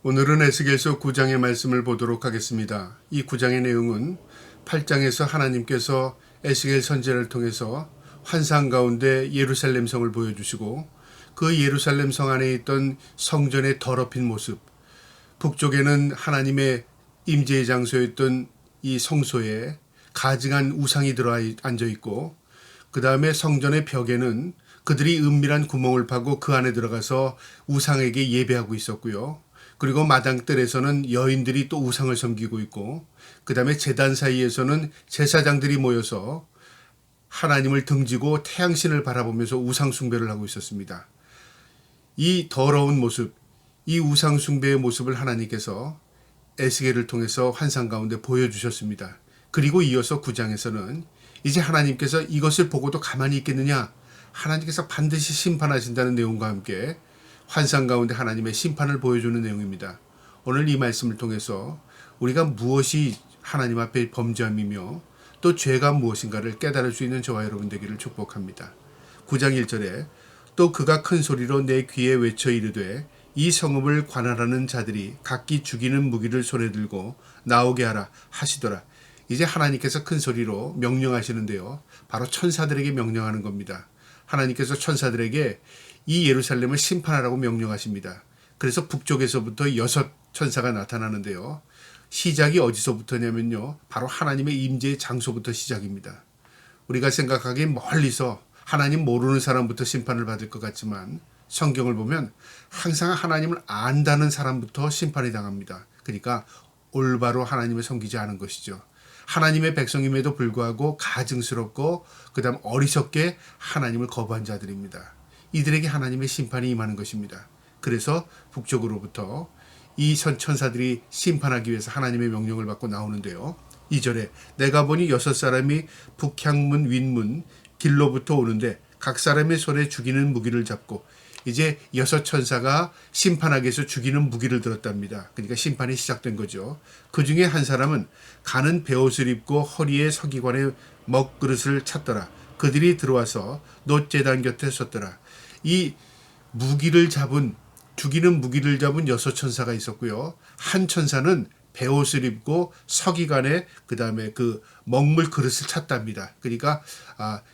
오늘은 에스겔서 9장의 말씀을 보도록 하겠습니다. 이 9장의 내용은 8장에서 하나님께서 에스겔 선지자를 통해서 환상 가운데 예루살렘 성을 보여주시고 그 예루살렘 성 안에 있던 성전의 더럽힌 모습, 북쪽에는 하나님의 임재의 장소였던 이 성소에 가증한 우상이 들어 앉아 있고, 그 다음에 성전의 벽에는 그들이 은밀한 구멍을 파고 그 안에 들어가서 우상에게 예배하고 있었고요. 그리고 마당뜰에서는 여인들이 또 우상을 섬기고 있고, 그 다음에 제단 사이에서는 제사장들이 모여서 하나님을 등지고 태양신을 바라보면서 우상 숭배를 하고 있었습니다. 이 더러운 모습, 이 우상 숭배의 모습을 하나님께서 에스겔을 통해서 환상 가운데 보여주셨습니다. 그리고 이어서 9장에서는 이제 하나님께서 이것을 보고도 가만히 있겠느냐, 하나님께서 반드시 심판하신다는 내용과 함께 환상 가운데 하나님의 심판을 보여주는 내용입니다. 오늘 이 말씀을 통해서 우리가 무엇이 하나님 앞에 범죄함이며 또 죄가 무엇인가를 깨달을 수 있는 저와 여러분 되기를 축복합니다. 9장 1절에 또 그가 큰 소리로 내 귀에 외쳐 이르되 이 성읍을 관할하는 자들이 각기 죽이는 무기를 손에 들고 나오게 하라 하시더라. 이제 하나님께서 큰 소리로 명령하시는데요, 바로 천사들에게 명령하는 겁니다. 하나님께서 천사들에게 이 예루살렘을 심판하라고 명령하십니다. 그래서 북쪽에서부터 6 천사가 나타나는데요, 시작이 어디서부터냐면요, 바로 하나님의 임재의 장소부터 시작입니다. 우리가 생각하기엔 멀리서 하나님 모르는 사람부터 심판을 받을 것 같지만 성경을 보면 항상 하나님을 안다는 사람부터 심판이 당합니다. 그러니까 올바로 하나님을 섬기지 않은 것이죠. 하나님의 백성임에도 불구하고 가증스럽고 그다음 어리석게 하나님을 거부한 자들입니다. 이들에게 하나님의 심판이 임하는 것입니다. 그래서 북쪽으로부터 이 천사들이 심판하기 위해서 하나님의 명령을 받고 나오는데요, 2절에 내가 보니 6 사람이 북향문 윗문 길로부터 오는데 각 사람의 손에 죽이는 무기를 잡고, 이제 6 천사가 심판하기 위해서 죽이는 무기를 들었답니다. 그러니까 심판이 시작된 거죠. 그 중에 한 사람은 가는 베옷을 입고 허리에 서기관의 먹그릇을 찼더라. 그들이 들어와서 놋제단 곁에 섰더라. 이 무기를 잡은, 죽이는 무기를 잡은 6 천사가 있었고요. 한 천사는 베옷을 입고 서기관에 그 다음에 그 먹물 그릇을 찼답니다. 그러니까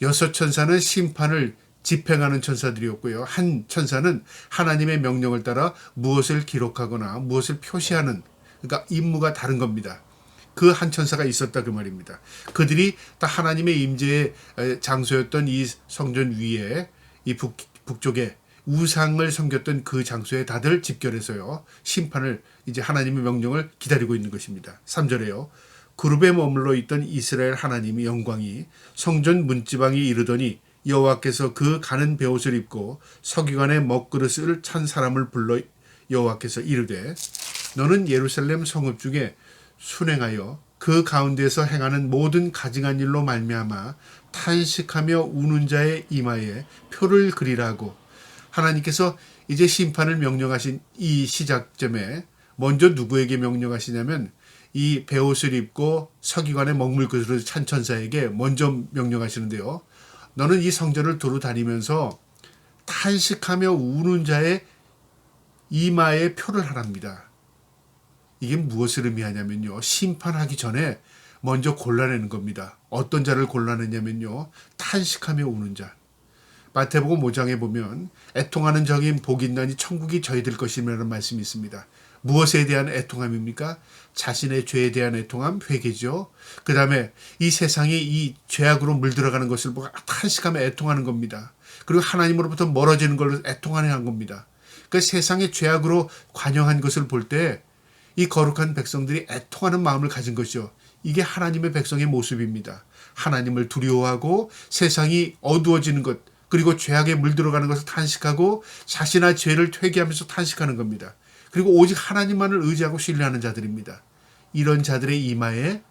6 천사는 심판을 집행하는 천사들이었고요. 한 천사는 하나님의 명령을 따라 무엇을 기록하거나 무엇을 표시하는, 그러니까 임무가 다른 겁니다. 그 한 천사가 있었다 그 말입니다. 그들이 다 하나님의 임재의 장소였던 이 성전 위에 이 북쪽에 우상을 섬겼던 그 장소에 다들 집결해서요, 심판을, 이제 하나님의 명령을 기다리고 있는 것입니다. 3절에요. 그룹에 머물러 있던 이스라엘 하나님의 영광이 성전 문지방에 이르더니 여호와께서 그 가는 베옷을 입고 서기관의 먹그릇을 찬 사람을 불러 여호와께서 이르되 너는 예루살렘 성읍 중에 순행하여 그 가운데서 행하는 모든 가증한 일로 말미암아 탄식하며 우는 자의 이마에 표를 그리라고. 하나님께서 이제 심판을 명령하신 이 시작점에 먼저 누구에게 명령하시냐면 이 베옷을 입고 서기관의 먹물 그릇을 찬 천사에게 먼저 명령하시는데요, 너는 이 성전을 두루 다니면서 탄식하며 우는 자의 이마에 표를 하랍니다. 이게 무엇을 의미하냐면요, 심판하기 전에 먼저 골라내는 겁니다. 어떤 자를 골라내냐면요, 탄식하며 우는 자. 마태복음 5장에 보면 애통하는 자인 복이 있나니 천국이 저희들 것이라는 말씀이 있습니다. 무엇에 대한 애통함입니까? 자신의 죄에 대한 애통함, 회개죠. 그 다음에 이 세상이 이 죄악으로 물들어가는 것을 보고 탄식하며 애통하는 겁니다. 그리고 하나님으로부터 멀어지는 걸로 애통하는 겁니다. 그 세상의 죄악으로 관영한 것을 볼 때 이 거룩한 백성들이 애통하는 마음을 가진 것이죠. 이게 하나님의 백성의 모습입니다. 하나님을 두려워하고 세상이 어두워지는 것, 그리고 죄악에 물들어가는 것을 탄식하고 자신의 죄를 회개하면서 탄식하는 겁니다. 그리고 오직 하나님만을 의지하고 신뢰하는 자들입니다. 이런 자들의 이마에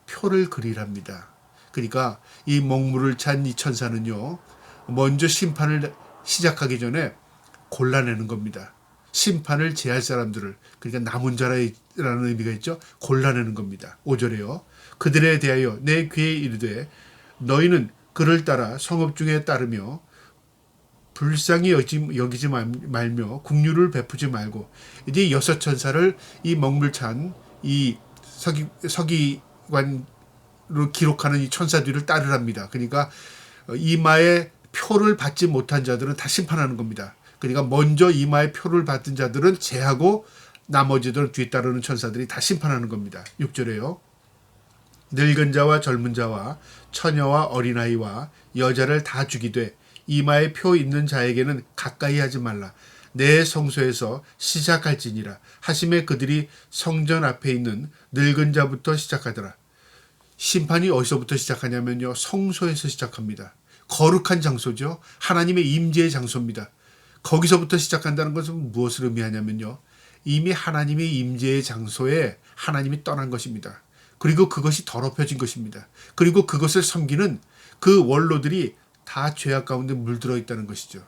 표를 그리랍니다. 그러니까 이 먹물을 찬 이 천사는요, 먼저 심판을 시작하기 전에 골라내는 겁니다. 심판을 제할 사람들을, 그러니까 남은 자라는 의미가 있죠. 골라내는 겁니다. 5절에요. 그들에 대하여 내 귀에 이르되 너희는 그를 따라 성읍 중에 따르며 불쌍히 여기지 말며 국류를 베푸지 말고, 이제 6천사를 이 먹물찬 이 서기관으로 기록하는 이 천사 뒤를 따르랍니다. 그러니까 이마에 표를 받지 못한 자들은 다 심판하는 겁니다. 그러니까 먼저 이마에 표를 받은 자들은 제하고 나머지들은 뒤따르는 천사들이 다 심판하는 겁니다. 6절에요. 늙은 자와 젊은 자와 처녀와 어린아이와 여자를 다 죽이되 이마에 표 있는 자에게는 가까이 하지 말라. 내 성소에서 시작할지니라 하심에 그들이 성전 앞에 있는 늙은 자부터 시작하더라. 심판이 어디서부터 시작하냐면요, 성소에서 시작합니다. 거룩한 장소죠. 하나님의 임재의 장소입니다. 거기서부터 시작한다는 것은 무엇을 의미하냐면요, 이미 하나님의 임재의 장소에 하나님이 떠난 것입니다. 그리고 그것이 더럽혀진 것입니다. 그리고 그것을 섬기는 그 원로들이 다 죄악 가운데 물들어 있다는 것이죠.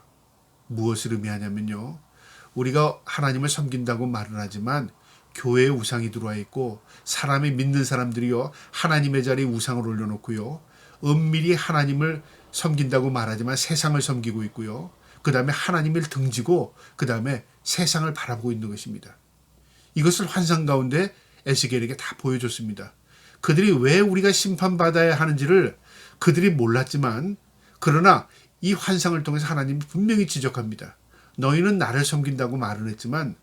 무엇을 의미하냐면요, 우리가 하나님을 섬긴다고 말을 하지만 교회에 우상이 들어와 있고 사람이 믿는 사람들이요 하나님의 자리에 우상을 올려놓고요 은밀히 하나님을 섬긴다고 말하지만 세상을 섬기고 있고요, 그 다음에 하나님을 등지고 그 다음에 세상을 바라보고 있는 것입니다. 이것을 환상 가운데 에스겔에게 다 보여줬습니다. 그들이 왜 우리가 심판받아야 하는지를 그들이 몰랐지만, 그러나 이 환상을 통해서 하나님이 분명히 지적합니다. 너희는 나를 섬긴다고 말은 했지만,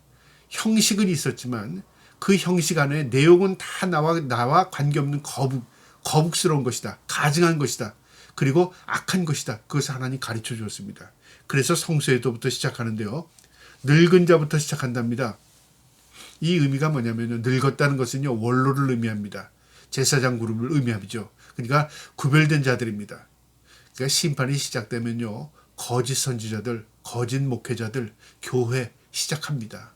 형식은 있었지만 그 형식 안에 내용은 다 나와 관계없는 거북스러운 것이다. 가증한 것이다. 그리고 악한 것이다. 그것을 하나님 가르쳐 주었습니다. 그래서 성소에서부터 시작하는데요, 늙은 자부터 시작한답니다. 이 의미가 뭐냐면, 늙었다는 것은요 원로를 의미합니다. 제사장 그룹을 의미하죠. 그러니까 구별된 자들입니다. 그러니까 심판이 시작되면요 거짓 선지자들, 거짓 목회자들, 교회 시작합니다.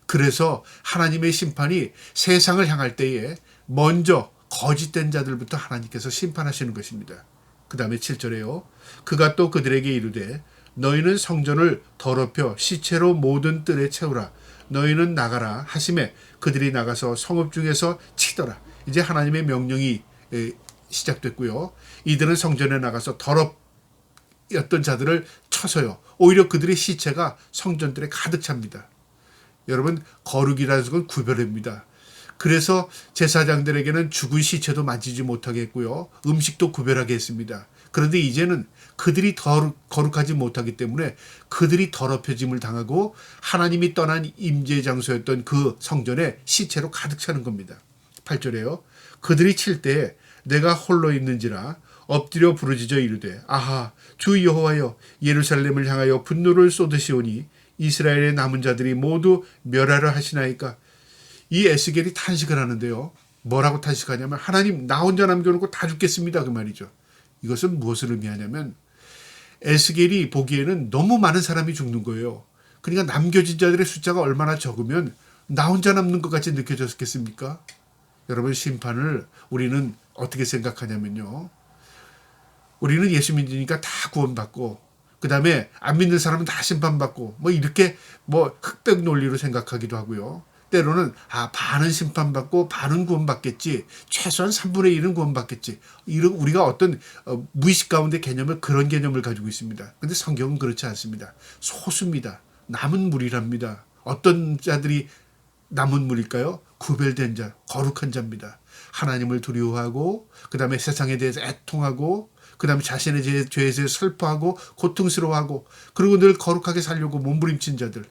그래서 하나님의 심판이 세상을 향할 때에 먼저 거짓된 자들부터 하나님께서 심판하시는 것입니다. 그 다음에 7절에요. 그가 또 그들에게 이르되 너희는 성전을 더럽혀 시체로 모든 뜰에 채우라. 너희는 나가라 하심에 그들이 나가서 성읍 중에서 치더라. 이제 하나님의 명령이 시작됐고요. 이들은 성전에 나가서 더럽였던 자들을 쳐서요, 오히려 그들의 시체가 성전들에 가득 찹니다. 여러분, 거룩이라는 것은 구별입니다. 그래서 제사장들에게는 죽은 시체도 만지지 못하게 했고요, 음식도 구별하게 했습니다. 그런데 이제는 그들이 거룩하지 못하기 때문에 그들이 더럽혀짐을 당하고 하나님이 떠난 임재 장소였던 그 성전에 시체로 가득 차는 겁니다. 8절에요. 그들이 칠 때에 내가 홀로 있는지라 엎드려 부르짖어 이르되 아하 주 여호와여 예루살렘을 향하여 분노를 쏟으시오니 이스라엘의 남은 자들이 모두 멸하려 하시나이까. 이 에스겔이 탄식을 하는데요, 뭐라고 탄식하냐면 하나님 나 혼자 남겨놓고 다 죽겠습니다 그 말이죠. 이것은 무엇을 의미하냐면 에스겔이 보기에는 너무 많은 사람이 죽는 거예요. 그러니까 남겨진 자들의 숫자가 얼마나 적으면 나 혼자 남는 것 같이 느껴졌겠습니까? 여러분, 심판을 우리는 어떻게 생각하냐면요, 우리는 예수 믿으니까 다 구원받고 그 다음에 안 믿는 사람은 다 심판받고 이렇게 흑백 논리로 생각하기도 하고요. 때로는 반은 심판받고 반은 구원받겠지, 최소한 3분의 1은 구원받겠지, 우리가 어떤 무의식 가운데 그런 개념을 가지고 있습니다. 그런데 성경은 그렇지 않습니다. 소수입니다. 남은 무리랍니다. 어떤 자들이 남은 무리일까요? 구별된 자, 거룩한 자입니다. 하나님을 두려워하고 그 다음에 세상에 대해서 애통하고 그 다음에 자신의 죄에 대해서 슬퍼하고 고통스러워하고 그리고 늘 거룩하게 살려고 몸부림친 자들,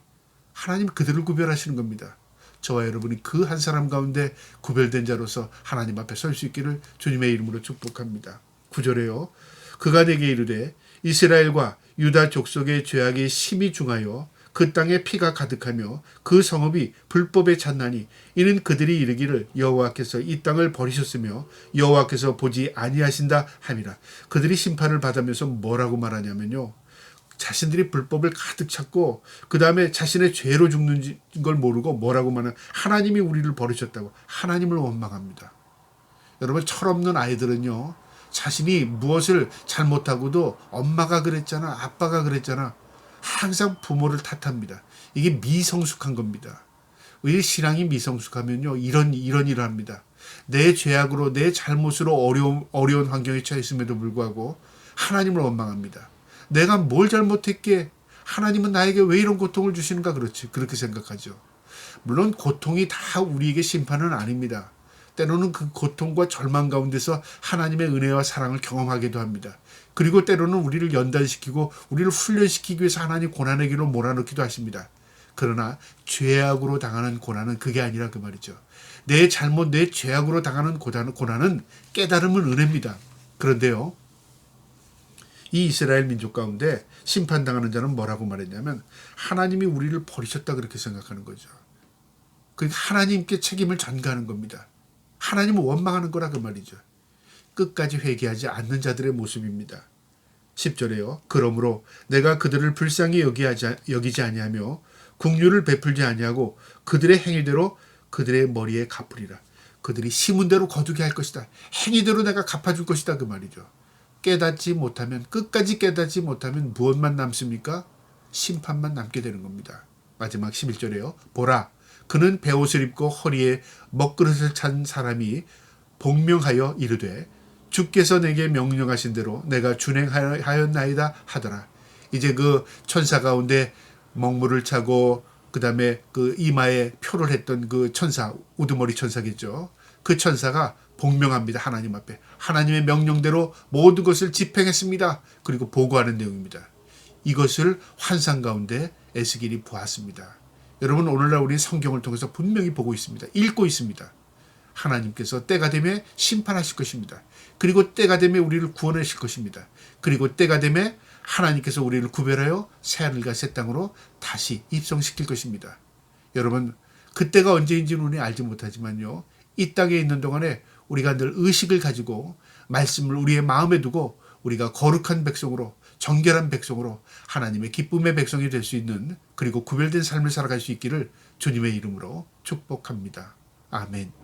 하나님 그들을 구별하시는 겁니다. 저와 여러분이 그 한 사람 가운데 구별된 자로서 하나님 앞에 설 수 있기를 주님의 이름으로 축복합니다. 9절에요. 그가 내게 이르되 이스라엘과 유다 족속의 죄악이 심히 중하여 그 땅에 피가 가득하며 그 성읍이 불법에 찼나니 이는 그들이 이르기를 여호와께서 이 땅을 버리셨으며 여호와께서 보지 아니하신다 함이라. 그들이 심판을 받으면서 뭐라고 말하냐면요, 자신들이 불법을 가득 찾고 그 다음에 자신의 죄로 죽는 걸 모르고 뭐라고 말하면 하나님이 우리를 버리셨다고 하나님을 원망합니다. 여러분, 철없는 아이들은요 자신이 무엇을 잘못하고도 엄마가 그랬잖아, 아빠가 그랬잖아, 항상 부모를 탓합니다. 이게 미성숙한 겁니다. 우리 신앙이 미성숙하면요 이런 일을 합니다. 내 죄악으로 내 잘못으로 어려운 환경에 처했음에도 불구하고 하나님을 원망합니다. 내가 뭘 잘못했기에 하나님은 나에게 왜 이런 고통을 주시는가 그렇게 생각하죠. 물론 고통이 다 우리에게 심판은 아닙니다. 때로는 그 고통과 절망 가운데서 하나님의 은혜와 사랑을 경험하기도 합니다. 그리고 때로는 우리를 연단시키고 우리를 훈련시키기 위해서 하나님 고난의 길로 몰아넣기도 하십니다. 그러나 죄악으로 당하는 고난은 그게 아니라 그 말이죠. 내 잘못, 내 죄악으로 당하는 고난은 깨달음은 은혜입니다. 그런데요, 이 이스라엘 민족 가운데 심판당하는 자는 뭐라고 말했냐면 하나님이 우리를 버리셨다 그렇게 생각하는 거죠. 그러니까 하나님께 책임을 전가하는 겁니다. 하나님을 원망하는 거라 그 말이죠. 끝까지 회개하지 않는 자들의 모습입니다. 10절에요. 그러므로 내가 그들을 불쌍히 여기지 아니하며 긍휼을 베풀지 아니하고 그들의 행위대로 그들의 머리에 갚으리라. 그들이 심은 대로 거두게 할 것이다. 행위대로 내가 갚아줄 것이다 그 말이죠. 끝까지 깨닫지 못하면 무엇만 남습니까? 심판만 남게 되는 겁니다. 마지막 11절에요. 보라, 그는 베옷을 입고 허리에 먹그릇을 찬 사람이 복명하여 이르되 주께서 내게 명령하신 대로 내가 준행하였나이다 하더라. 이제 그 천사 가운데 먹물을 차고 그 다음에 그 이마에 표를 했던 그 천사, 우두머리 천사겠죠. 그 천사가 복명합니다. 하나님 앞에. 하나님의 명령대로 모든 것을 집행했습니다. 그리고 보고하는 내용입니다. 이것을 환상 가운데 에스겔이 보았습니다. 여러분, 오늘날 우리 성경을 통해서 분명히 보고 있습니다. 읽고 있습니다. 하나님께서 때가 되면 심판하실 것입니다. 그리고 때가 되면 우리를 구원하실 것입니다. 그리고 때가 되면 하나님께서 우리를 구별하여 새하늘과 새 땅으로 다시 입성시킬 것입니다. 여러분, 그때가 언제인지는 우리는 알지 못하지만요, 이 땅에 있는 동안에 우리가 늘 의식을 가지고 말씀을 우리의 마음에 두고 우리가 거룩한 백성으로, 정결한 백성으로 하나님의 기쁨의 백성이 될 수 있는, 그리고 구별된 삶을 살아갈 수 있기를 주님의 이름으로 축복합니다. 아멘.